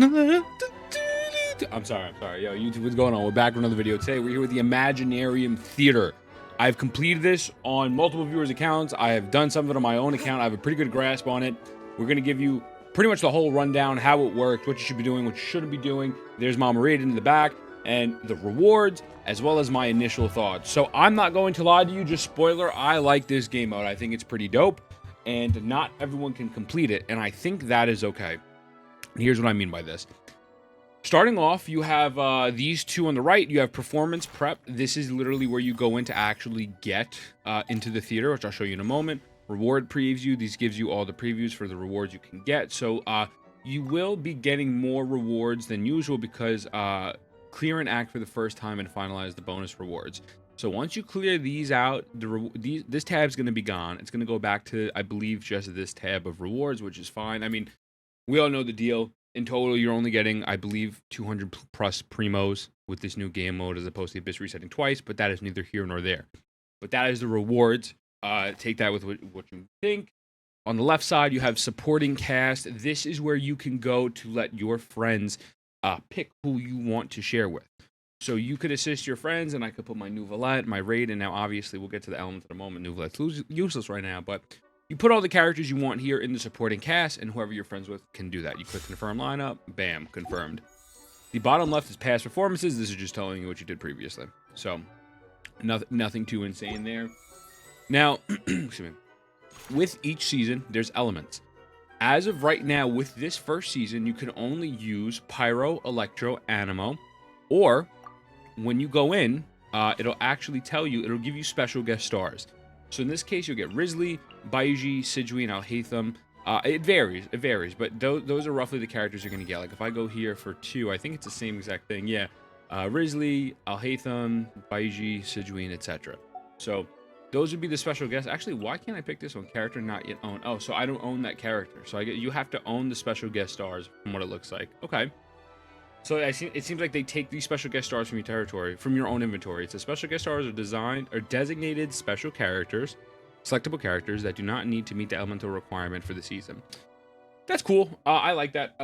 I'm sorry. Yo, YouTube, what's going on? We're back with another video. Today, we're here with the Imaginarium Theater. I've completed this on multiple viewers' accounts. I have done some of it on my own account. I have a pretty good grasp on it. We're going to give you pretty much the whole rundown, how it works, what you should be doing, what you shouldn't be doing. There's Mama Raid in the back, and the rewards, as well as my initial thoughts. So I'm not going to lie to you, just spoiler, I like this game mode. I think it's pretty dope, and not everyone can complete it, and I think that is okay. And here's what I mean by this. Starting off, you have these two on the right. You have performance prep. This is literally where you go in to actually get into the theater, which I'll show you in a moment. Reward preview. These gives you all the previews for the rewards you can get. So you will be getting more rewards than usual because clear an act for the first time and finalize the bonus rewards. So once you clear these out, this tab's going to be gone. It's going to go back to, I believe, just this tab of rewards, which is fine. I mean, we all know the deal. In total, you're only getting, I believe, 200 plus primos with this new game mode as opposed to the abyss resetting twice, but that is neither here nor there. But that is the rewards. Take that with what you think. On the left side, you have supporting cast. This is where you can go to let your friends pick who you want to share with. So you could assist your friends, and I could put my Nouvelette, my Raid, and now obviously we'll get to the elements in a moment. Nouvelette's useless right now, but you put all the characters you want here in the supporting cast, and whoever you're friends with can do that. You click confirm lineup, bam, confirmed. The bottom left is past performances. This is just telling you what you did previously. So, nothing too insane there. Now, excuse me. With each season, there's elements. As of right now, with this first season, you can only use Pyro, Electro, Animo, or when you go in, it'll actually tell you, it'll give you special guest stars. So in this case, you'll get Risley, Baiji, Sidgui, and Alhaitham. It varies, but those are roughly the characters you're going to get. Like if I go here for 2, I think it's the same exact thing. Yeah, Risley, Alhaitham, Baiji, Sidgui, and etc. So those would be the special guests. Actually, why can't I pick this one? Character not yet owned. Oh, so I don't own that character. So you have to own the special guest stars from what it looks like. Okay. So it seems like they take these special guest stars from your territory, from your own inventory. It says special guest stars are designated special characters, selectable characters that do not need to meet the elemental requirement for the season. That's cool. I like that.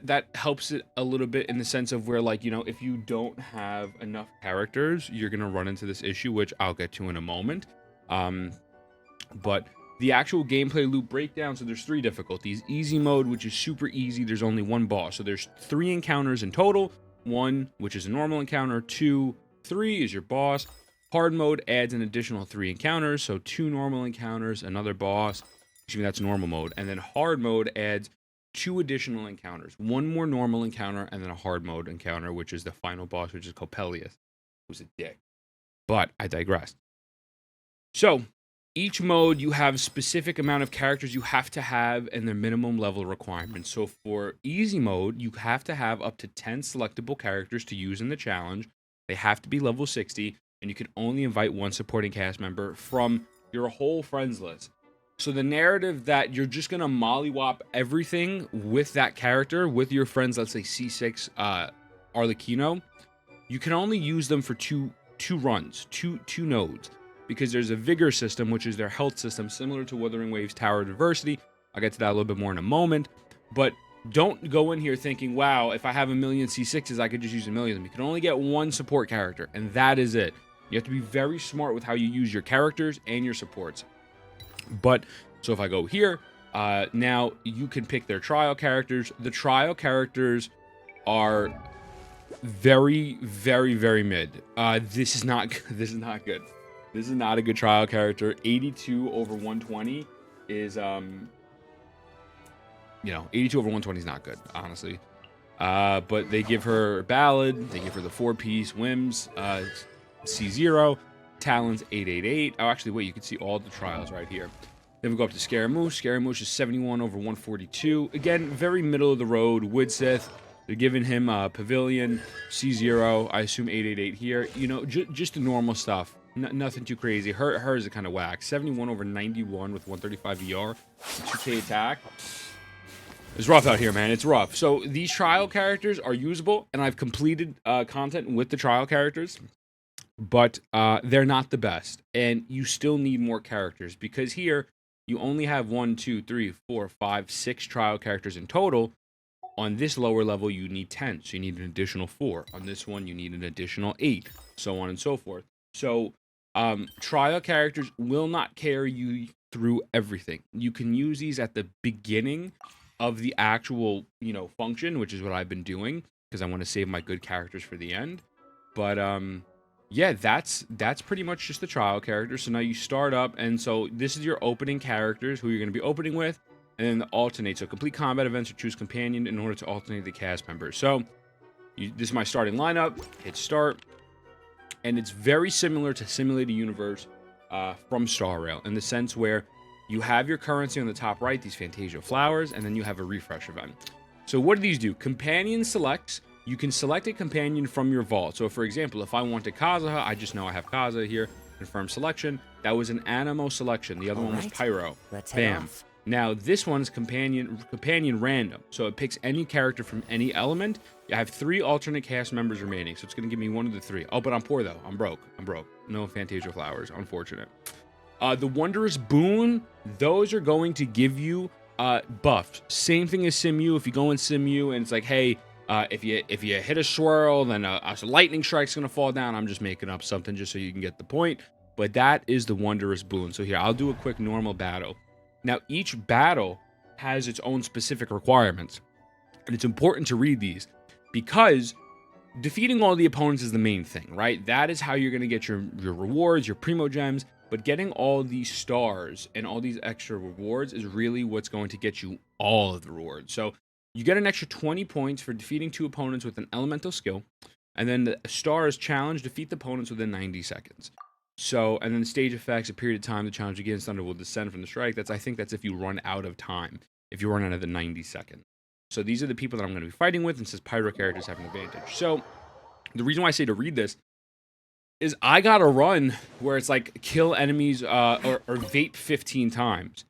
That helps it a little bit in the sense of where, like, you know, if you don't have enough characters, you're gonna run into this issue, which I'll get to in a moment. But the actual gameplay loop breakdown, so there's 3 difficulties. Easy mode, which is super easy. There's only 1 boss. So there's 3 encounters in total. 1, which is a normal encounter. 2, 3 is your boss. Hard mode adds an additional 3 encounters. So 2 normal encounters, another boss. Excuse me, that's normal mode. And then hard mode adds 2 additional encounters. 1 more normal encounter, and then a hard mode encounter, which is the final boss, which is Coppelius, who's a dick. But I digress. So each mode, you have a specific amount of characters you have to have and their minimum level requirements. So for easy mode, you have to have up to 10 selectable characters to use in the challenge. They have to be level 60, and you can only invite 1 supporting cast member from your whole friends list. So the narrative that you're just going to mollywop everything with that character, with your friends, let's say C6 Arlecchino, you can only use them for two runs, two nodes. Because there's a Vigor System, which is their health system, similar to Wuthering Wave's Tower of Diversity. I'll get to that a little bit more in a moment. But don't go in here thinking, wow, if I have a million C6s, I could just use a million of them. You can only get 1 support character, and that is it. You have to be very smart with how you use your characters and your supports. But, so if I go here, now you can pick their trial characters. The trial characters are very, very, very mid. This is not good. This is not a good trial character. 82 over 120 is, 82 over 120 is not good, honestly. But they give her Ballad. They give her the 4-piece Whims, C0, Talons 888. Oh, actually, wait, you can see all the trials right here. Then we go up to Scaramouche. Scaramouche is 71 over 142. Again, very middle of the road. Woodsith. They're giving him Pavilion, C0. I assume 888 here. You know, just the normal stuff. Nothing too crazy. Hers is kind of whack. 71 over 91 with 135 ER, 2k attack. It's rough out here, man. It's rough. So these trial characters are usable, and I've completed content with the trial characters, but they're not the best, and you still need more characters because here you only have 1, 2, 3, 4, 5, 6 trial characters in total, On this lower level, you need 10, so you need an additional 4. On this one, you need an additional 8, so on and so forth. So trial characters will not carry you through everything. You can use these at the beginning of the actual, function, which is what I've been doing because I want to save my good characters for the end. But yeah, that's pretty much just the trial characters. So now you start up, and so this is your opening characters who you're going to be opening with, and then the alternate. So complete combat events or choose companion in order to alternate the cast members. So this is my starting lineup. Hit start, and it's very similar to Simulated Universe from Star Rail in the sense where you have your currency on the top right, these Fantasia flowers, and then you have a refresh event. So what do these do? Companion selects. You can select a companion from your vault. So for example, if I wanted Kazuha, I just know I have Kazuha here. Confirm selection. That was an Animo selection. The other one was Pyro. Bam. Now this one's companion random. So it picks any character from any element. I have 3 alternate cast members remaining, so it's gonna give me one of the 3. Oh, but I'm poor though. I'm broke. No Fantasia flowers. Unfortunate. The Wondrous Boon, those are going to give you buffs. Same thing as Simu. If you go in Simu and it's like, hey, if you hit a swirl, then a lightning strike's gonna fall down. I'm just making up something just so you can get the point. But that is the Wondrous Boon. So here, I'll do a quick normal battle. Now, each battle has its own specific requirements. And it's important to read these because defeating all the opponents is the main thing, right? That is how you're gonna get your rewards, your Primo Gems. But getting all these stars and all these extra rewards is really what's going to get you all of the rewards. So you get an extra 20 points for defeating 2 opponents with an elemental skill. And then the stars challenge, defeat the opponents within 90 seconds. So, and then stage effects, a period of time the challenge begins, thunder will descend from the strike. I think that's if you run out of time, if you run out of the 90 seconds. So these are the people that I'm going to be fighting with, and says Pyro characters have an advantage. So the reason why I say to read this is I got a run where it's like kill enemies or vape 15 times.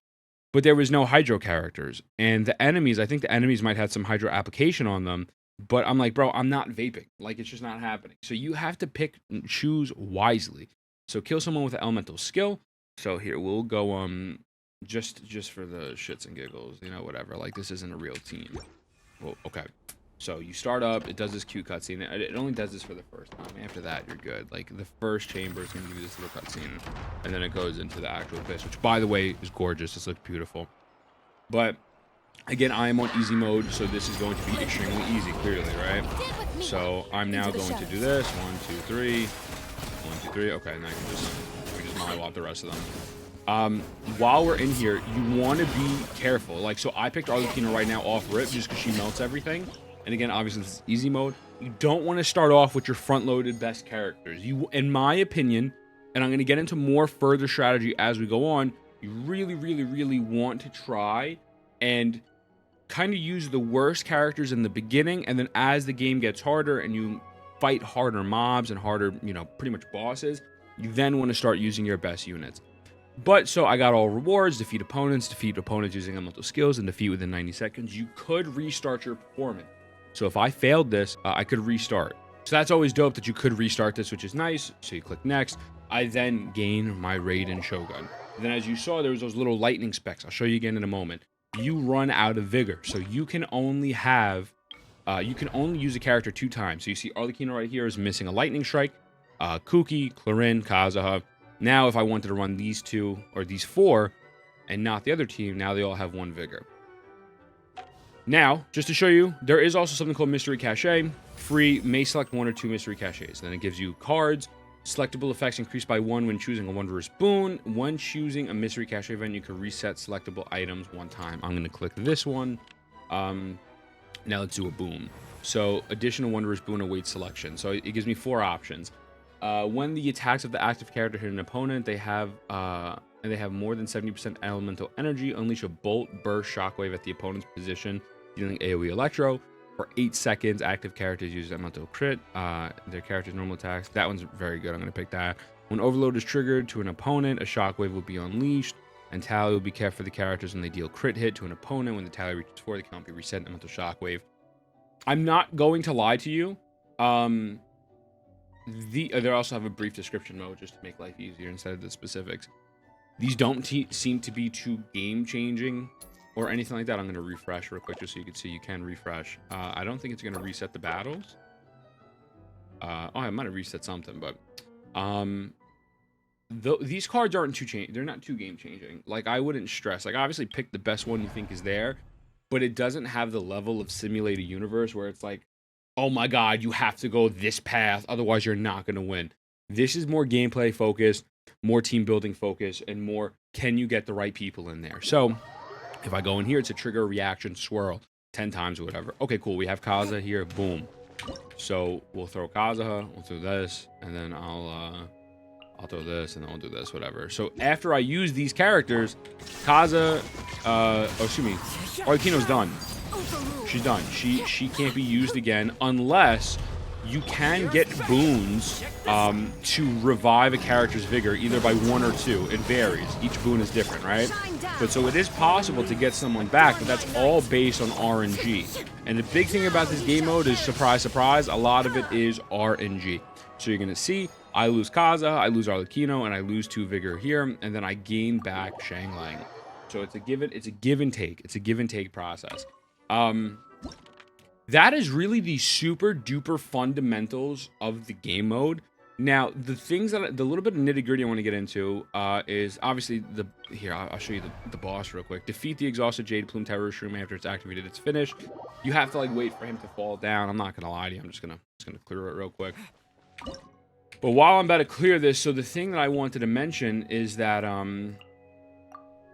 But there was no Hydro characters. And the enemies, I think the enemies might have some Hydro application on them. But I'm like, bro, I'm not vaping. Like, it's just not happening. So you have to pick and choose wisely. So kill someone with an elemental skill. So here, we'll go, just for the shits and giggles, whatever. Like, this isn't a real team. Well, okay. So you start up, it does this cute cutscene. It only does this for the first time. After that, you're good. Like, the first chamber is going to give you this little cutscene. And then it goes into the actual abyss, which, by the way, is gorgeous. This looks beautiful. But, again, I am on easy mode, so this is going to be extremely easy, clearly, right? So I'm now going to do this. 1, 2, 3. 1, 2, 3. Okay, now we can just mile out the rest of them. While we're in here, you want to be careful. Like, so I picked Arlecchino right now off rip just because she melts everything. And again, obviously, this is easy mode. You don't want to start off with your front-loaded best characters. You, in my opinion, and I'm going to get into more further strategy as we go on, you really, really, really want to try and kind of use the worst characters in the beginning, and then as the game gets harder and you fight harder mobs and harder, pretty much bosses, you then want to start using your best units. But, so I got all rewards, defeat opponents using elemental skills, and defeat within 90 seconds. You could restart your performance. So if I failed this, I could restart. So that's always dope that you could restart this, which is nice. So you click next. I then gain my Raiden Shogun. And then as you saw, there was those little lightning specks. I'll show you again in a moment. You run out of vigor. So you can only have, use a character 2 times. So you see Arlecchino right here is missing a lightning strike. Kuki, Clarin, Kazuha. Now if I wanted to run these 2 or these 4 and not the other team, now they all have 1 vigor. Now, just to show you, there is also something called Mystery Cache. Free, may select 1 or 2 Mystery Caches. Then it gives you cards. Selectable effects increase by 1 when choosing a Wondrous Boon. When choosing a Mystery Cache event, you can reset selectable items 1 time. I'm going to click this one. Now let's do a boom. So, additional Wondrous Boon awaits selection. So, it gives me 4 options. When the attacks of the active character hit an opponent, they have more than 70% elemental energy. Unleash a bolt, burst, shockwave at the opponent's position, dealing AoE Electro. For 8 seconds, active characters use elemental crit. Their character's normal attacks. That one's very good. I'm going to pick that. When overload is triggered to an opponent, a shockwave will be unleashed. And tally will be kept for the characters when they deal crit hit to an opponent. When the tally reaches 4, they cannot be reset. Elemental shockwave. I'm not going to lie to you. They also have a brief description mode just to make life easier instead of the specifics. These don't seem to be too game-changing or anything like that. I'm going to refresh real quick just so you can see you can refresh. I don't think it's going to reset the battles. Oh, I might have reset something, but these cards aren't they're not too game changing. Like, I wouldn't stress. Like, obviously pick the best one you think is there, but it doesn't have the level of simulated universe where it's like, oh my god, you have to go this path, otherwise you're not going to win. This is more gameplay focused, more team building focused, and more can you get the right people in there. So if I go in here, it's a trigger reaction swirl 10 times or whatever. Okay, cool. We have Kaza here. Boom. So we'll throw Kazuha, we'll throw this, and then I'll throw this, and then I'll do this, whatever. So after I use these characters, Kaza, Arlecchino's done. She's done. She can't be used again unless you can get boons to revive a character's vigor, either by 1 or 2. It varies. Each boon is different, right? But so it is possible to get someone back, but that's all based on RNG. And the big thing about this game mode is, surprise, surprise, a lot of it is RNG. So you're going to see, I lose Kaza, I lose Arlecchino, and I lose 2 vigor here, and then I gain back Shang Lang. So it's a give and take. It's a give and take process. That is really the super duper fundamentals of the game mode. Now, the little bit of nitty gritty I want to get into is obviously I'll show you the boss real quick. Defeat the exhausted Jade Plume Terrorist Room after it's activated. It's finished. You have to like wait for him to fall down. I'm not gonna lie to you. I'm just gonna clear it real quick. But while I'm about to clear this, so the thing that I wanted to mention is that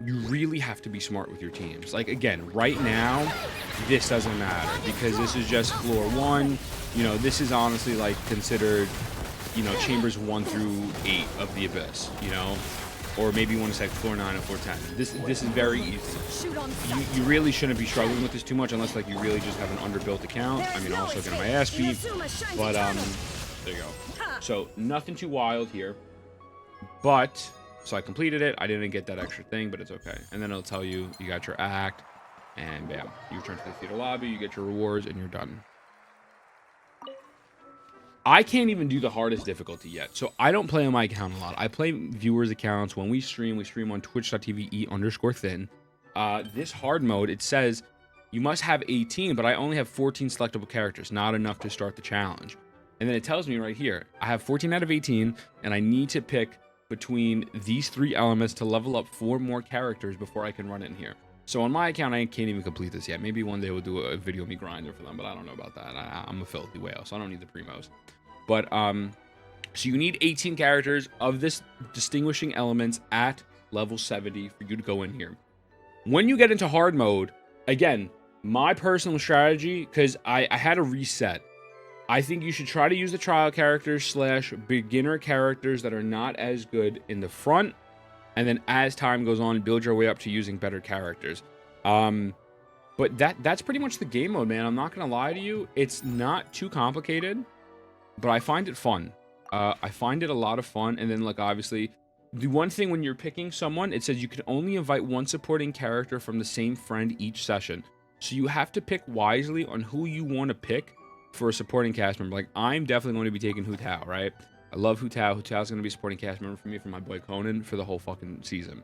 you really have to be smart with your teams. Like, again, right now, this doesn't matter because this is just floor 1. You know, this is honestly like considered, you know, chambers 1 through 8 of the Abyss, you know, or maybe you want to say floor 9 and floor 10. This is very easy. You really shouldn't be struggling with this too much unless like you really just have an underbuilt account. I mean, also getting my ass beat, but there you go. So nothing too wild here, but so I completed it. I didn't get that extra thing, but it's okay. And then it'll tell you you got your act, and bam, you return to the theater lobby, you get your rewards, and you're done. I can't even do the hardest difficulty yet, so I don't play on my account a lot. I play viewers' accounts. When we stream on twitch.tv/e_thin. This hard mode, it says you must have 18, but I only have 14 selectable characters, not enough to start the challenge. And then it tells me right here, I have 14 out of 18, and I need to pick between these 3 elements to level up 4 more characters before I can run it in here. So on my account, I can't even complete this yet. Maybe one day we'll do a video of me grinder for them, but I don't know about that. I'm a filthy whale, so I don't need the primos. But so you need 18 characters of this distinguishing elements at level 70 for you to go in here. When you get into hard mode, again, my personal strategy, because I had a reset. I think you should try to use the trial characters / beginner characters that are not as good in the front, and then as time goes on, build your way up to using better characters. But that's pretty much the game mode, man. I'm not gonna lie to you. It's not too complicated, but I find it fun. I find it a lot of fun. And then, like, obviously, the one thing when you're picking someone, it says you can only invite 1 supporting character from the same friend each session. So you have to pick wisely on who you want to pick for a supporting cast member. Like, I'm definitely going to be taking Hu Tao, right? I love Hu Tao. Hu Tao's going to be a supporting cast member for me, for my boy Conan, for the whole fucking season.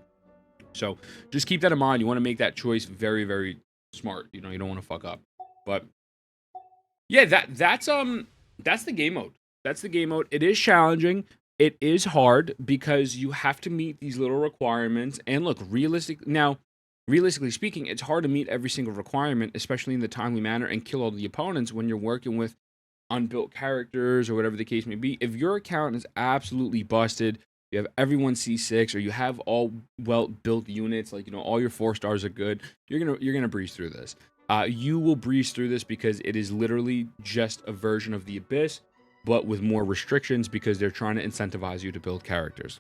So just keep that in mind. You want to make that choice very, very smart. You know, you don't want to fuck up. But yeah, that's the game mode. That's the game mode. It is challenging. It is hard because you have to meet these little requirements. And look, realistically speaking, it's hard to meet every single requirement, especially in the timely manner, and kill all the opponents when you're working with unbuilt characters or whatever the case may be. If your account is absolutely busted, you have everyone C6, or you have all well-built units, like, you know, all your 4 stars are good, you're gonna breeze through this. You will breeze through this because it is literally just a version of the Abyss, but with more restrictions because they're trying to incentivize you to build characters.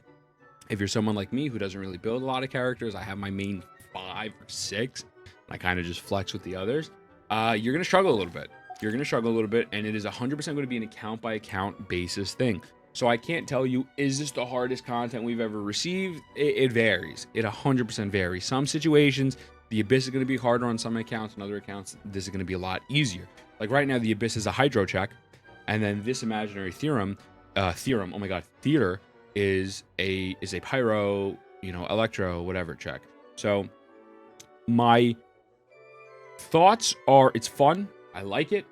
If you're someone like me who doesn't really build a lot of characters, I have my main 5 or 6, and I kind of just flex with the others, you're going to struggle a little bit. You're going to struggle a little bit, and it is 100% going to be an account-by-account basis thing. So I can't tell you, is this the hardest content we've ever received? It varies. It 100% varies. Some situations, the Abyss is going to be harder on some accounts. On other accounts, this is going to be a lot easier. Like right now, the Abyss is a Hydro check, and then this imaginary theater is a Pyro, you know, Electro, whatever check. So my thoughts are, it's fun. I like it.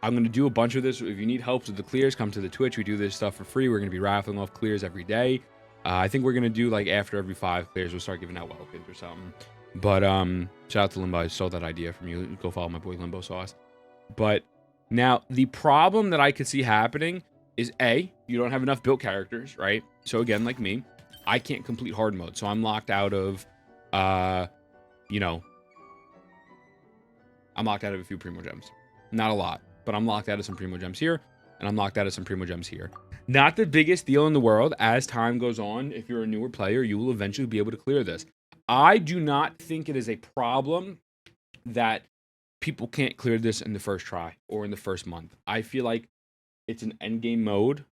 I'm going to do a bunch of this. If you need help with the clears, come to the Twitch. We do this stuff for free. We're going to be raffling off clears every day. I think we're going to do, like, after every 5 clears, we'll start giving out welkins or something. But shout out to Limbo. I stole that idea from you. Go follow my boy Limbo Sauce. But now, the problem that I could see happening is, A, you don't have enough built characters, right? So, again, like me, I can't complete hard mode. So, I'm locked out of, you know, I'm locked out of a few Primo Gems. Not a lot. But I'm locked out of some Primo Gems here, and I'm locked out of some Primo Gems here. Not the biggest deal in the world. As time goes on, if you're a newer player, you will eventually be able to clear this. I do not think it is a problem that people can't clear this in the first try or in the first month. I feel like it's an endgame mode,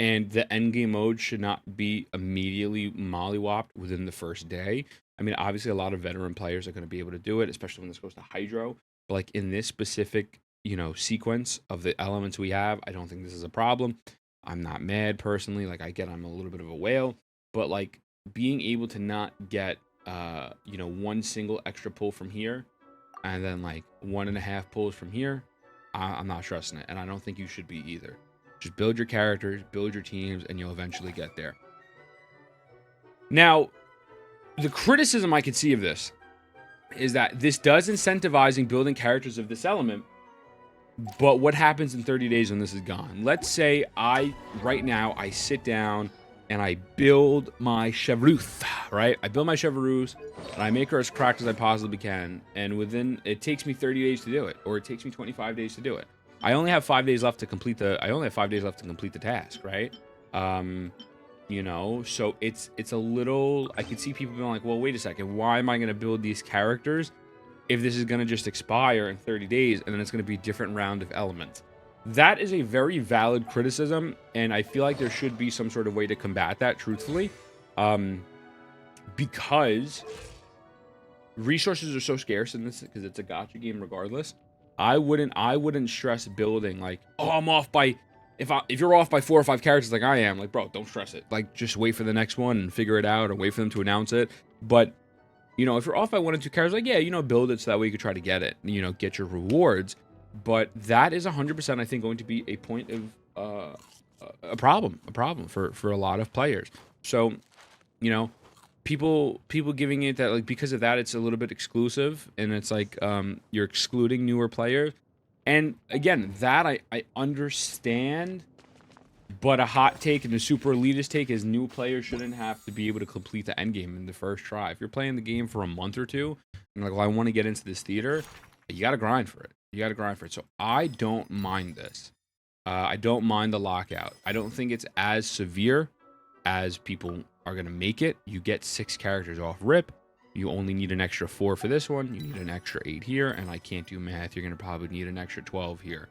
and the endgame mode should not be immediately mollywopped within the first day. I mean, obviously, a lot of veteran players are going to be able to do it, especially when this goes to Hydro. But, like, in this specific, you know, sequence of the elements we have, I don't think this is a problem. I'm not mad personally. Like, I get I'm a little bit of a whale, but, like, being able to not get, you know, one single extra pull from here and then, like, 1.5 pulls from here, I'm not trusting it. And I don't think you should be either. Just build your characters, build your teams, and you'll eventually get there. Now, the criticism I could see of this is that this does incentivize building characters of this element. But what happens in 30 days when this is gone? Let's say right now, I sit down and I build my Chevreuse, right? I build my Chevreuse and I make her as cracked as I possibly can. And it takes me 30 days to do it, or it takes me 25 days to do it. I only have 5 days left to complete the task, right? You know, so it's a little, I can see people being like, well, wait a second, why am I going to build these characters if this is going to just expire in 30 days and then it's going to be a different round of elements? That is a very valid criticism, and I feel like there should be some sort of way to combat that, truthfully, because resources are so scarce in this, because it's a gacha game regardless. I wouldn't stress building like, oh, I'm off by, if you're off by 4 or 5 characters like I am, like, bro, don't stress it. Like, just wait for the next one and figure it out, or wait for them to announce it. But, you know, if you're off by 1 or 2 characters, like, yeah, you know, build it so that way you could try to get it, you know, get your rewards. But that is 100%, I think, going to be a point of a problem for a lot of players. So, you know, people giving it that, like, because of that, it's a little bit exclusive, and it's like you're excluding newer players. And again, that I understand, but a hot take and a super elitist take is new players shouldn't have to be able to complete the end game in the first try. If you're playing the game for a month or two, and like, well, I want to get into this theater, you got to grind for it. You got to grind for it. So I don't mind this. I don't mind the lockout. I don't think it's as severe as people are going to make it. You get 6 characters off rip. You only need an extra 4 for this one. You need an extra 8 here. And I can't do math. You're going to probably need an extra 12 here.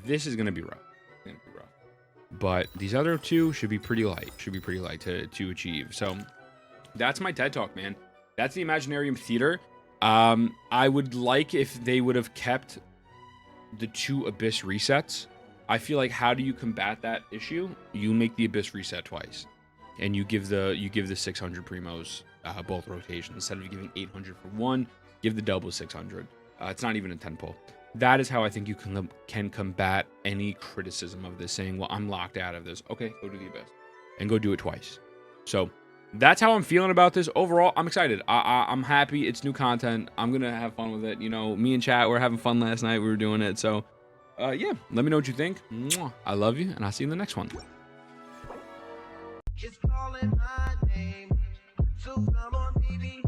This is going to be rough. It's going to be rough. But these other 2 should be pretty light. Should be pretty light to achieve. So that's my TED Talk, man. That's the Imaginarium Theater. I would like if they would have kept the 2 Abyss resets. I feel like, how do you combat that issue? You make the Abyss reset twice, and you give the 600 primos both rotations. Instead of giving 800 for 1, give the double 600. It's not even a 10 pull. That is how I think you can combat any criticism of this, saying, well, I'm locked out of this. Okay, go do the Abyss and go do it twice. So that's how I'm feeling about this. Overall, I'm excited. I'm happy. It's new content. I'm going to have fun with it. You know, me and chat were having fun last night. We were doing it. So, yeah, let me know what you think. Mwah. I love you, and I'll see you in the next one. It's calling my name, so come on, baby.